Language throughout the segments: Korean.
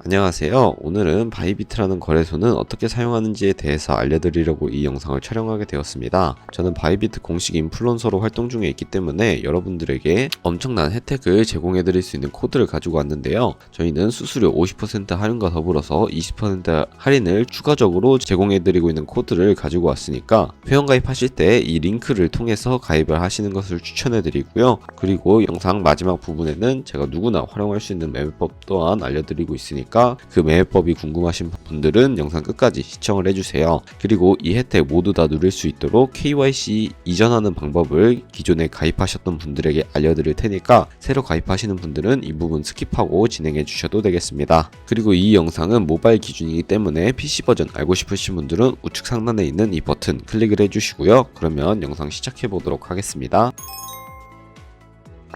안녕하세요. 오늘은 바이비트라는 거래소는 어떻게 사용하는지에 대해서 알려드리려고 이 영상을 촬영하게 되었습니다. 저는 바이비트 공식 인플루언서로 활동 중에 있기 때문에 여러분들에게 엄청난 혜택을 제공해드릴 수 있는 코드를 가지고 왔는데요. 저희는 수수료 50% 할인과 더불어서 20% 할인을 추가적으로 제공해드리고 있는 코드를 가지고 왔으니까 회원가입하실 때 이 링크를 통해서 가입을 하시는 것을 추천해드리고요. 그리고 영상 마지막 부분에는 제가 누구나 활용할 수 있는 매매법 또한 알려드리고 있으니까 그 매매법이 궁금하신 분들은 영상 끝까지 시청을 해주세요. 그리고 이 혜택 모두 다 누릴 수 있도록 KYC 이전하는 방법을 기존에 가입하셨던 분들에게 알려드릴 테니까 새로 가입하시는 분들은 이 부분 스킵하고 진행해 주셔도 되겠습니다. 그리고 이 영상은 모바일 기준이기 때문에 PC 버전 알고 싶으신 분들은 우측 상단에 있는 이 버튼 클릭을 해주시고요. 그러면 영상 시작해 보도록 하겠습니다.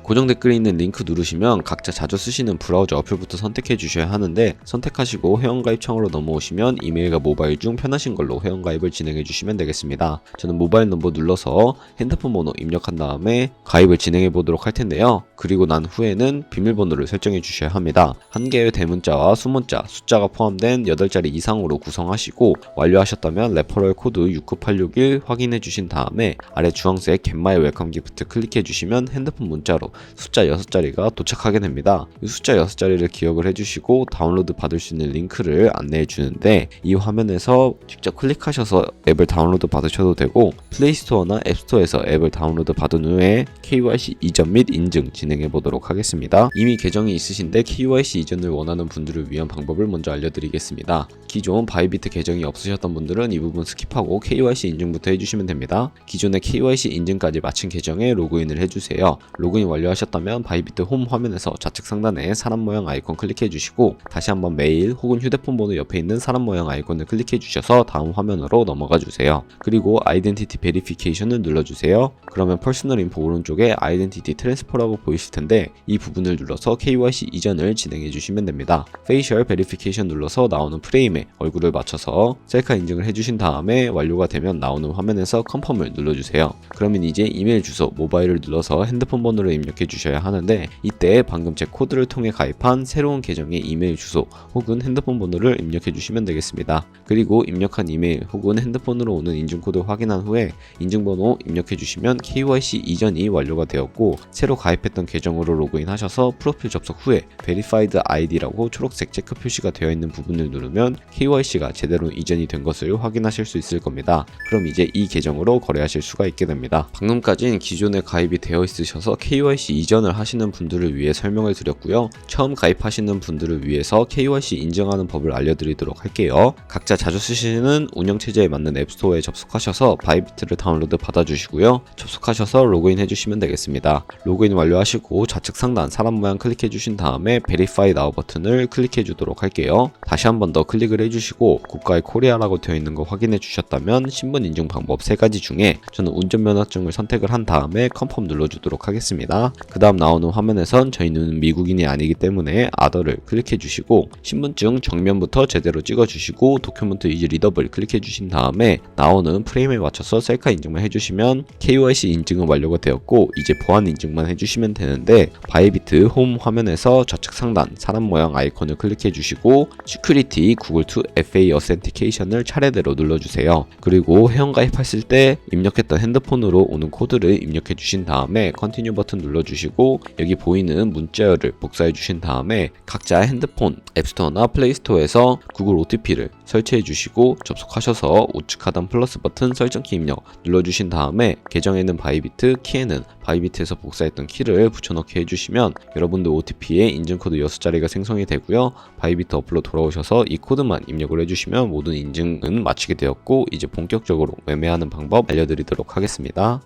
고정 댓글에 있는 링크 누르시면 각자 자주 쓰시는 브라우저 어플부터 선택해 주셔야 하는데, 선택하시고 회원가입 창으로 넘어오시면 이메일과 모바일 중 편하신 걸로 회원가입을 진행해 주시면 되겠습니다. 저는 모바일 넘버 눌러서 핸드폰 번호 입력한 다음에 가입을 진행해 보도록 할 텐데요. 그리고 난 후에는 비밀번호를 설정해 주셔야 합니다. 한 개의 대문자와 수문자, 숫자가 포함된 8자리 이상으로 구성하시고 완료하셨다면 레퍼럴 코드 69861 확인해 주신 다음에 아래 주황색 Get My Welcome Gift 클릭해 주시면 핸드폰 문자로 숫자 6자리가 도착하게 됩니다. 이 숫자 6자리를 기억을 해주시고 다운로드 받을 수 있는 링크를 안내해 주는데, 이 화면에서 직접 클릭하셔서 앱을 다운로드 받으셔도 되고 플레이스토어나 앱스토어에서 앱을 다운로드 받은 후에 KYC 이전 및 인증 진행해 보도록 하겠습니다. 이미 계정이 있으신데 KYC 이전을 원하는 분들을 위한 방법을 먼저 알려드리겠습니다. 기존 바이비트 계정이 없으셨던 분들은 이 부분 스킵하고 KYC 인증부터 해주시면 됩니다. 기존의 KYC 인증까지 마친 계정에 로그인을 해주세요. 로그인 완료하셨다면 바이비트 홈 화면에서 좌측 상단에 사람 모양 아이콘 클릭해 주시고 다시 한번 메일 혹은 휴대폰 번호 옆에 있는 사람 모양 아이콘을 클릭해 주셔서 다음 화면으로 넘어가 주세요. 그리고 아이덴티티 베리피케이션을 눌러주세요. 그러면 퍼스널 인포 오른쪽에 아이덴티티 트랜스퍼라고 보이실 텐데, 이 부분을 눌러서 KYC 이전을 진행해 주시면 됩니다. 페이셜 베리피케이션 눌러서 나오는 프레임에 얼굴을 맞춰서 셀카 인증을 해주신 다음에 완료가 되면 나오는 화면에서 컨펌을 눌러주세요. 그러면 이제 이메일 주소, 모바일을 눌러서 핸드폰 번호를 입력해 주셔야 하는데, 이때 방금 제 코드를 통해 가입한 새로운 계정의 이메일 주소 혹은 핸드폰 번호를 입력해 주시면 되겠습니다. 그리고 입력한 이메일 혹은 핸드폰으로 오는 인증코드 확인한 후에 인증번호 입력해 주시면 KYC 이전이 완료가 되었고, 새로 가입했던 계정으로 로그인 하셔서 프로필 접속 후에 Verified ID라고 초록색 체크 표시가 되어 있는 부분을 누르면 KYC가 제대로 이전이 된 것을 확인하실 수 있을 겁니다. 그럼 이제 이 계정으로 거래하실 수가 있게 됩니다. 방금까지는 기존에 가입이 되어 있으셔서 KYC 이전을 하시는 분들을 위해 설명을 드렸고요. 처음 가입하시는 분들을 위해서 KYC 인증하는 법을 알려드리도록 할게요. 각자 자주 쓰시는 운영체제에 맞는 앱스토어에 접속하셔서 바이비트를 다운로드 받아주시고요. 접속하셔서 로그인 해주시면 되겠습니다. 로그인 완료하시고 좌측 상단 사람 모양 클릭해 주신 다음에 Verify Now 버튼을 클릭해 주도록 할게요. 다시 한 번 더 클릭을 해주시고 국가의 코리아라고 되어 있는 거 확인해 주셨다면 신분 인증 방법 3가지 중에 저는 운전면허증을 선택을 한 다음에 컨펌 눌러주도록 하겠습니다. 그 다음 나오는 화면에선 저희는 미국인이 아니기 때문에 아더를 클릭해 주시고 신분증 정면부터 제대로 찍어 주시고 도큐먼트 이즈 리더블 클릭해 주신 다음에 나오는 프레임에 맞춰서 셀카 인증만 해주시면 KYC 인증은 완료가 되었고, 이제 보안 인증만 해주시면 되는데, 바이비트 홈 화면에서 좌측 상단 사람 모양 아이콘을 클릭해 주시고 시큐리티 구글2 FA 어센티케이션을 차례대로 눌러주세요. 그리고 회원가입하실 때 입력했던 핸드폰으로 오는 코드를 입력해 주신 다음에 컨티뉴 버튼 눌러주시고 여기 보이는 문자열을 복사해 주신 다음에 각자 핸드폰 앱스토어나 플레이스토어에서 구글 OTP를 설치해 주시고 접속하셔서 우측 하단 플러스 버튼 설정키 입력 눌러주신 다음에 계정에 있는 바이비트 키에는 바이비트에서 복사했던 키를 붙여넣기 해주시면 여러분들 OTP에 인증코드 6자리가 생성이 되고요. 바이비트 어플로 돌아오셔서 이 코드만 입력을 해주시면 모든 인증은 마치게 되었고, 이제 본격적으로 매매하는 방법 알려드리도록 하겠습니다.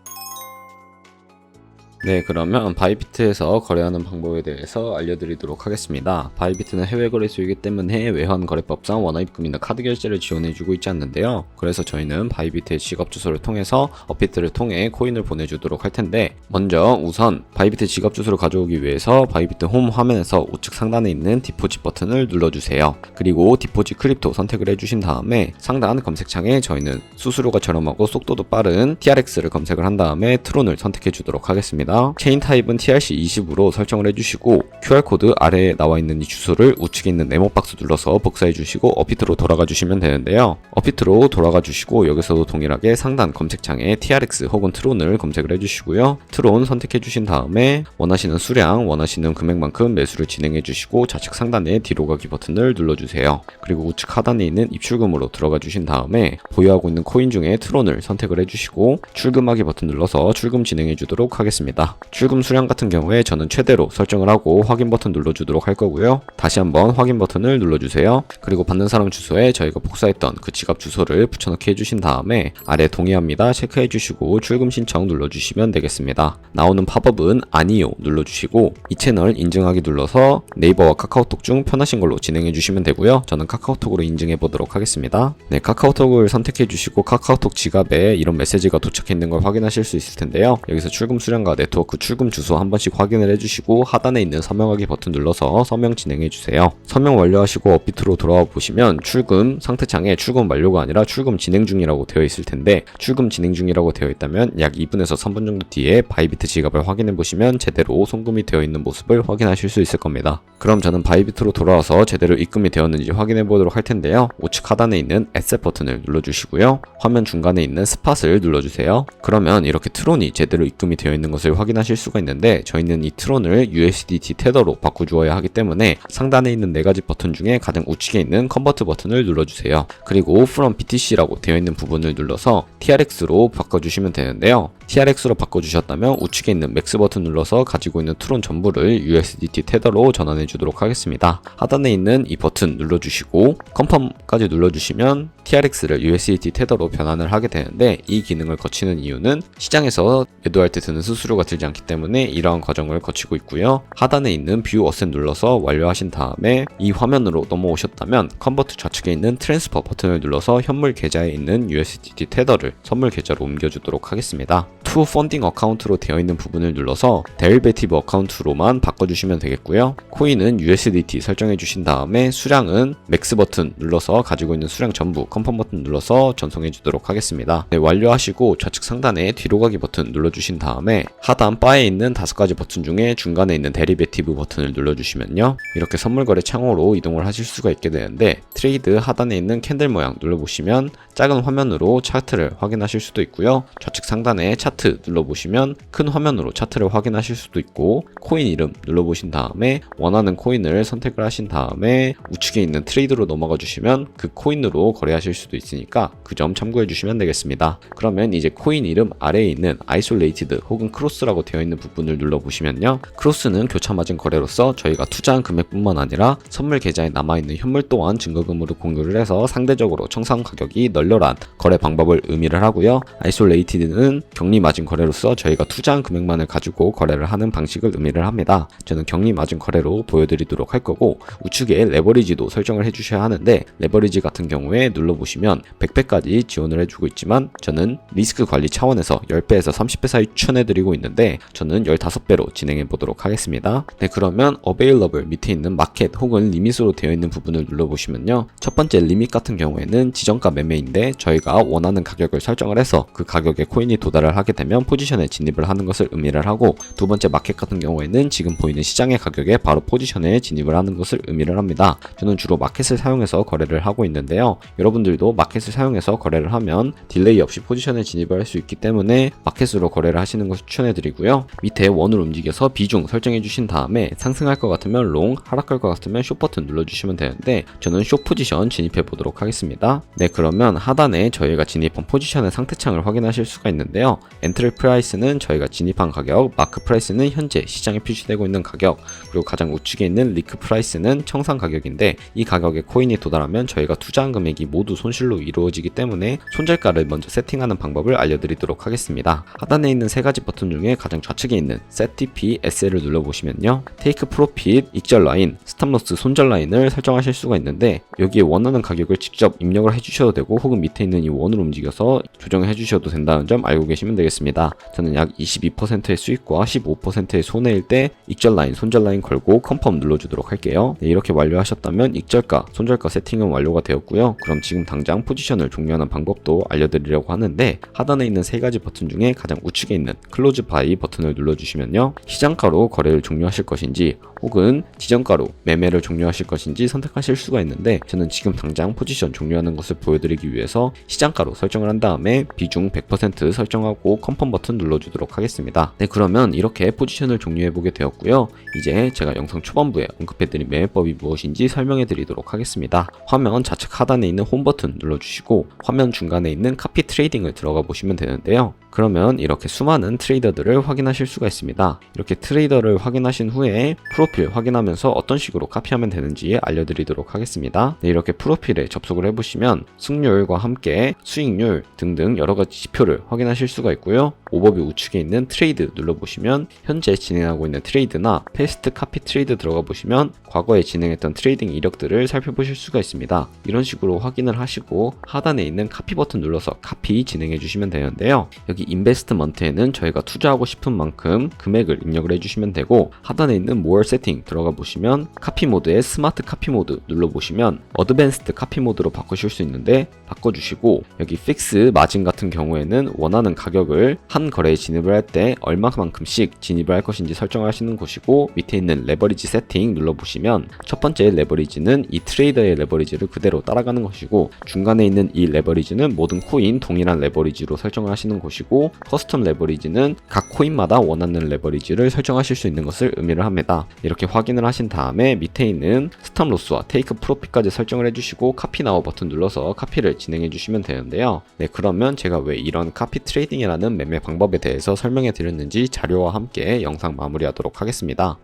네, 그러면 바이비트에서 거래하는 방법에 대해서 알려드리도록 하겠습니다. 바이비트는 해외 거래소이기 때문에 외환 거래법상 원화입금이나 카드 결제를 지원해주고 있지 않는데요. 그래서 저희는 바이비트의 지갑 주소를 통해서 업비트를 통해 코인을 보내주도록 할 텐데, 먼저 우선 바이비트 지갑 주소를 가져오기 위해서 바이비트 홈 화면에서 우측 상단에 있는 디포짓 버튼을 눌러주세요. 그리고 디포짓 크립토 선택을 해주신 다음에 상단 검색창에 저희는 수수료가 저렴하고 속도도 빠른 TRX를 검색을 한 다음에 트론을 선택해 주도록 하겠습니다. 되겠습니다. 체인 타입은 TRC20으로 설정을 해주시고 QR코드 아래에 나와 있는 이 주소를 우측에 있는 네모박스 눌러서 복사해 주시고 업히트로 돌아가 주시면 되는데요. 업히트로 돌아가 주시고 여기서도 동일하게 상단 검색창에 TRX 혹은 트론을 검색을 해주시고요. 트론 선택해 주신 다음에 원하시는 수량, 원하시는 금액만큼 매수를 진행해 주시고 좌측 상단에 뒤로 가기 버튼을 눌러주세요. 그리고 우측 하단에 있는 입출금으로 들어가 주신 다음에 보유하고 있는 코인 중에 트론을 선택을 해주시고 출금하기 버튼 눌러서 출금 진행해 주도록 하겠습니다. 출금 수량 같은 경우에 저는 최대로 설정을 하고 확인 버튼 눌러주도록 할 거고요. 다시 한번 확인 버튼을 눌러주세요. 그리고 받는 사람 주소에 저희가 복사했던 그 지갑 주소를 붙여넣기 해주신 다음에 아래 동의합니다 체크해 주시고 출금 신청 눌러주시면 되겠습니다. 나오는 팝업은 아니요 눌러주시고 이 채널 인증하기 눌러서 네이버와 카카오톡 중 편하신 걸로 진행해 주시면 되고요. 저는 카카오톡으로 인증해 보도록 하겠습니다. 네, 카카오톡을 선택해 주시고 카카오톡 지갑에 이런 메시지가 도착해 있는 걸 확인하실 수 있을 텐데요. 여기서 출금 수량과 네트워크 출금 주소 한 번씩 확인을 해주시고 하단에 있는 서명하기 버튼 눌러서 서명 진행해 주세요. 서명 완료하시고 업비트로 돌아와 보시면 출금 상태창에 출금 완료가 아니라 출금 진행 중이라고 되어 있을 텐데 출금 진행 중이라고 되어 있다면 약 2분에서 3분 정도 뒤에 바이비트 지갑을 확인해 보시면 제대로 송금이 되어 있는 모습을 확인하실 수 있을 겁니다. 그럼 저는 바이비트로 돌아와서 제대로 입금이 되었는지 확인해 보도록 할 텐데요. 우측 하단에 있는 에셋 버튼을 눌러주시고요. 화면 중간에 있는 스팟을 눌러주세요. 그러면 이렇게 트론이 제대로 입금이 되어 있는 것을 확인하실 수가 있는데 저희는 이 트론을 USDT 테더로 바꿔주어야 하기 때문에 상단에 있는 4가지 버튼 중에 가장 우측에 있는 컨버트 버튼을 눌러주세요. 그리고 From BTC라고 되어 있는 부분을 눌러서 TRX로 바꿔주시면 되는데요. TRX로 바꿔주셨다면 우측에 있는 맥스 버튼 눌러서 가지고 있는 트론 전부를 USDT 테더로 전환해 주도록 하겠습니다. 하단에 있는 이 버튼 눌러주시고 컨펌까지 눌러주시면 TRX를 USDT 테더로 변환을 하게 되는데 이 기능을 거치는 이유는 시장에서 매도할 때 드는 수수료가 들지 않기 때문에 이러한 과정을 거치고 있고요. 하단에 있는 뷰 어셋 눌러서 완료하신 다음에 이 화면으로 넘어오셨다면 컨버트 좌측에 있는 트랜스퍼 버튼을 눌러서 현물 계좌에 있는 USDT 테더를 선물 계좌로 옮겨주도록 하겠습니다. 투 펀딩 어카운트로 되어 있는 부분을 눌러서 데리베이티브 어카운트로만 바꿔주시면 되겠고요. 코인은 USDT 설정해 주신 다음에 수량은 맥스 버튼 눌러서 가지고 있는 수량 전부 컨펌 버튼 눌러서 전송해 주도록 하겠습니다. 네, 완료하시고 좌측 상단에 뒤로 가기 버튼 눌러주신 다음에 하단 바에 있는 5가지 버튼 중에 중간에 있는 데리베이티브 버튼을 눌러주시면요. 이렇게 선물 거래 창호로 이동을 하실 수가 있게 되는데 트레이드 하단에 있는 캔들 모양 눌러보시면 작은 화면으로 차트를 확인하실 수도 있고요. 좌측 상단에 차트 눌러보시면 큰 화면으로 차트를 확인하실 수도 있고 코인 이름 눌러보신 다음에 원하는 코인을 선택을 하신 다음에 우측에 있는 트레이드로 넘어가 주시면 그 코인으로 거래하실 수도 있으니까 그 점 참고해 주시면 되겠습니다. 그러면 이제 코인 이름 아래에 있는 아이솔레이티드 혹은 크로스라고 되어 있는 부분을 눌러보시면요. 크로스는 교차 마진 거래로서 저희가 투자한 금액뿐만 아니라 선물 계좌에 남아있는 현물 또한 증거금으로 공유를 해서 상대적으로 청산 가격이 널널한 거래 방법을 의미를 하고요. 아이솔레이티드는 격리 마진 거래로서 저희가 투자한 금액만을 가지고 거래를 하는 방식을 의미를 합니다. 저는 격리 마진 거래로 보여드리도록 할 거고 우측에 레버리지도 설정을 해주셔야 하는데 레버리지 같은 경우에 눌러보시면 100배까지 지원을 해주고 있지만 저는 리스크 관리 차원에서 10배에서 30배 사이 추천해드리고 있는데 저는 15배로 진행해 보도록 하겠습니다. 네, 그러면 available 밑에 있는 마켓 혹은 리밋으로 되어 있는 부분을 눌러보시면요. 첫 번째 리밋 같은 경우에는 지정가 매매인데 저희가 원하는 가격을 설정을 해서 그 가격에 코인이 도달을 하게 되면 포지션에 진입을 하는 것을 의미를 하고 두 번째 마켓 같은 경우에는 지금 보이는 시장의 가격에 바로 포지션에 진입을 하는 것을 의미를 합니다. 저는 주로 마켓을 사용해서 거래를 하고 있는데요. 여러분들도 마켓을 사용해서 거래를 하면 딜레이 없이 포지션에 진입을 할 수 있기 때문에 마켓으로 거래를 하시는 것을 추천해드리고요. 밑에 원을 움직여서 비중 설정해 주신 다음에 상승할 것 같으면 롱, 하락할 것 같으면 숏 버튼 눌러주시면 되는데 저는 숏 포지션 진입해 보도록 하겠습니다. 네, 그러면 하단에 저희가 진입한 포지션의 상태창을 확인하실 수가 있는데요. 엔트리 프라이스는 저희가 진입한 가격, 마크 프라이스는 현재 시장에 표시되고 있는 가격, 그리고 가장 우측에 있는 리크 프라이스는 청산 가격인데 이 가격에 코인이 도달하면 저희가 투자한 금액이 모두 손실로 이루어지기 때문에 손절가를 먼저 세팅하는 방법을 알려드리도록 하겠습니다. 하단에 있는 3가지 버튼 중에 가장 좌측에 있는 Set TP SL을 눌러보시면요. Take Profit, 익절 라인, 스탑로스 손절 라인을 설정하실 수가 있는데 여기에 원하는 가격을 직접 입력을 해주셔도 되고 혹은 밑에 있는 이 원을 움직여서 조정해 주셔도 된다는 점 알고 계시면 되겠습니다. 저는 약 22%의 수익과 15%의 손해일 때 익절 라인, 손절 라인 걸고 컨펌 눌러주도록 할게요. 네, 이렇게 완료하셨다면 익절가, 손절가 세팅은 완료가 되었고요. 그럼 지금 지금 당장 포지션을 종료하는 방법도 알려드리려고 하는데, 하단에 있는 세 가지 버튼 중에 가장 우측에 있는 클로즈 바이 버튼을 눌러주시면요, 시장가로 거래를 종료하실 것인지 혹은 지정가로 매매를 종료하실 것인지 선택하실 수가 있는데, 저는 지금 당장 포지션 종료하는 것을 보여드리기 위해서 시장가로 설정을 한 다음에 비중 100% 설정하고 컨펌 버튼 눌러주도록 하겠습니다. 네, 그러면 이렇게 포지션을 종료해보게 되었고요. 이제 제가 영상 초반부에 언급해드린 매매법이 무엇인지 설명해드리도록 하겠습니다. 화면 좌측 하단에 있는 홈 버튼 눌러주시고 화면 중간에 있는 카피 트레이딩을 들어가 보시면 되는데요. 그러면 이렇게 수많은 트레이더들을 확인하실 수가 있습니다. 이렇게 트레이더를 확인하신 후에 프로필 확인하면서 어떤 식으로 카피하면 되는지 알려드리도록 하겠습니다. 네, 이렇게 프로필에 접속을 해보시면 승률과 함께 수익률 등등 여러가지 지표를 확인하실 수가 있고요. 오버뷰 우측에 있는 트레이드 눌러보시면 현재 진행하고 있는 트레이드나 패스트 카피 트레이드 들어가 보시면 과거에 진행했던 트레이딩 이력들을 살펴보실 수가 있습니다. 이런 식으로 확인을 하시고 하단에 있는 카피 버튼 눌러서 카피 진행해 주시면 되는데요. 여기 인베스트먼트에는 저희가 투자하고 싶은 만큼 금액을 입력을 해주시면 되고, 하단에 있는 More 세팅 들어가 보시면 카피 모드의 스마트 카피 모드 눌러보시면 어드밴스드 카피 모드로 바꾸실 수 있는데 바꿔주시고, 여기 픽스 마진 같은 경우에는 원하는 가격을 한 거래에 진입을 할 때 얼마만큼씩 진입을 할 것인지 설정하시는 곳이고, 밑에 있는 레버리지 세팅 눌러보시면 첫 번째 레버리지는 이 트레이더의 레버리지를 그대로 따라가는 것이고, 중간에 있는 이 레버리지는 모든 코인 동일한 레버리지로 설정을 하시는 곳이고, 커스텀 레버리지는 각 코인마다 원하는 레버리지를 설정하실 수 있는 것을 의미를 합니다. 이렇게 확인을 하신 다음에 밑에 있는 스탑 로스와 테이크 프로핏까지 설정을 해주시고 카피 나우 버튼 눌러서 카피를 진행해 주시면 되는데요. 네, 그러면 제가 왜 이런 카피 트레이딩이라는 매매 방법에 대해서 설명해 드렸는지 자료와 함께 영상 마무리하도록 하겠습니다.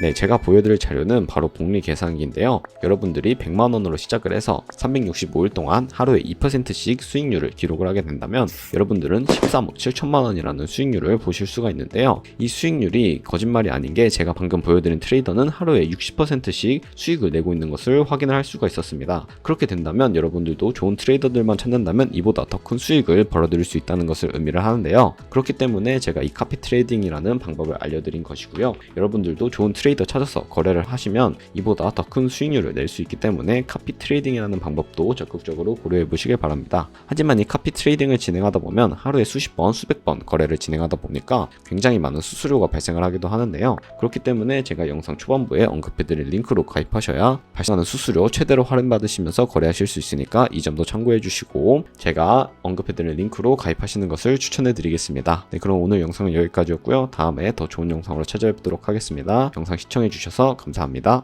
네, 제가 보여드릴 자료는 바로 복리 계산기인데요. 여러분들이 100만원으로 시작을 해서 365일 동안 하루에 2%씩 수익률을 기록을 하게 된다면 여러분들은 13억 7천만원이라는 수익률을 보실 수가 있는데요. 이 수익률이 거짓말이 아닌 게, 제가 방금 보여드린 트레이더는 하루에 60%씩 수익을 내고 있는 것을 확인을 할 수가 있었습니다. 그렇게 된다면 여러분들도 좋은 트레이더들만 찾는다면 이보다 더 큰 수익을 벌어들일 수 있다는 것을 의미를 하는데요. 그렇기 때문에 제가 이 카피 트레이딩이라는 방법을 알려드린 것이고요. 여러분들도 좋은 트레이더 찾아서 거래를 하시면 이보다 더 큰 수익률을 낼 수 있기 때문에 카피 트레이딩이라는 방법도 적극적으로 고려해 보시길 바랍니다. 하지만 이 카피 트레이딩을 진행하다 보면 하루에 수십 번, 수백 번 거래를 진행하다 보니까 굉장히 많은 수수료가 발생을 하기도 하는데요. 그렇기 때문에 제가 영상 초반부에 언급해드린 링크로 가입하셔야 발생하는 수수료 최대로 할인받으시면서 거래하실 수 있으니까 이 점도 참고해 주시고 제가 언급해드린 링크로 가입하시는 것을 추천해 드리겠습니다. 네, 그럼 오늘 영상은 여기까지였고요. 다음에 더 좋은 영상으로 찾아뵙도록 하겠습니다. 영상 시청해 주셔서 감사합니다.